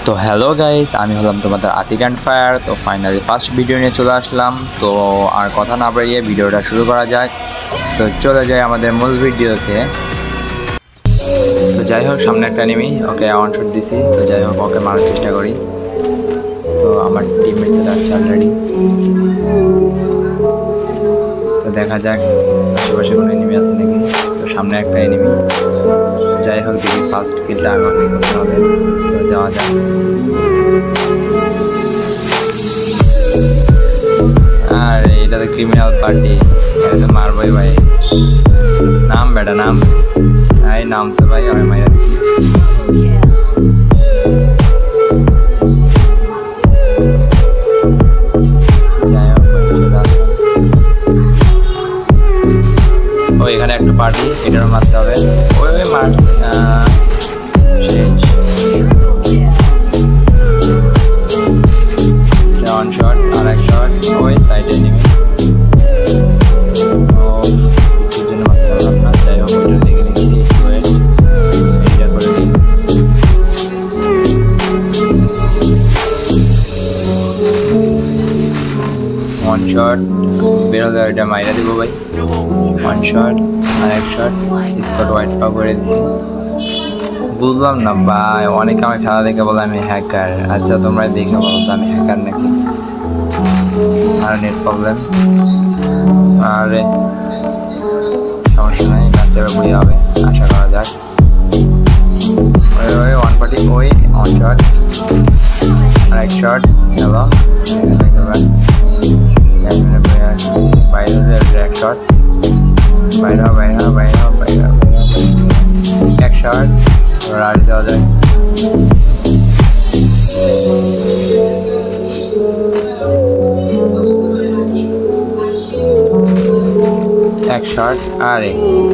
তো hello guys, আমি হলাম তোমাদের আতিক অ্যান্ড ফায়ার। তো ফাইনালি ফার্স্ট ভিডিও নিয়ে চলে আসলাম। তো আর কথা না বাড়িয়ে ভিডিওটা শুরু করা যাক। তো চলে যাই আমাদের মূল ভিডিওতে। তো যাই হোক, সামনে একটা এনিমি, ওকে ওয়ান শট দিছি। তো যাই হোক, ওকে মারার চেষ্টা করি। তো আমার টিমমেট চলে আসছে অলরেডি। তো দেখা যাক আশেপাশে কোনো এনিমি আছে নাকি। তো সামনে একটা এনিমি। যাই হোক, দেখি ফার্স্ট কিলটা আমাকে করতে হবে। তো যাওয়া যাক। আর এটা তো ক্রিমিনাল পার্টি, এটা তো মারবই ভাই। নাম বেটা নাম, এই নামছে ভাই, আমি মাইরা দিছি। যাই হোক, ও এখানে একটা পার্টি, এটারও মারতে হবে। ওই মারছে না, ওয়ান শট আর এক শট। ওই সাইডে নেমে কিছুর জন্য মারতে পারলাম না। যাই হোক, ওইটা দেখে নিচ্ছি। এইটা করে দিই। ওয়ান শট বেরোলে ওইটা মাইরা দিব ভাই। ওয়ান শট আর এক শট, স্পট হোয়াইট পাও করে দিছি। বুঝলাম না ভাই, অনেকে আমার খেলা দেখে বলে আমি হ্যাকার। আচ্ছা, তোমরা দেখে বলো তো আমি হ্যাকার নাকি? আর নেট প্রবলেম, আরে সমস্যা নাই, ম্যাচটা বুঝে হবে, আশা করা যাক। ওই ওই ওয়ান পার্টি, ওই ওয়ান শট আর এক শট গেল। বাইরে এক শট, বাইরে বাইরে বাইরে বাইরে এক শট, আর দেওয়া যায়। এক শট, আরে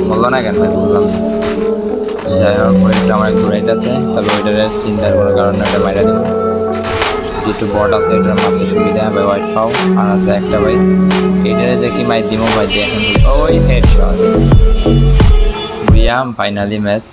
বললো না কেন ভাই, বললাম না। যাই হোক, ওইটা আমার ঘুরাইতেছে, তবে ওইটার চিন্তার কোনো কারণ না, এটা মাইরা দেবো। একটু বট আছে, এটার মারতে সুবিধা হবে। হোয়াইট ফাও আর আছে একটা ভাই, এটারে যে কি মাই দিমো ভাই, দেখেন। ওই হেড শট, ফাইনালি ম্যাচ।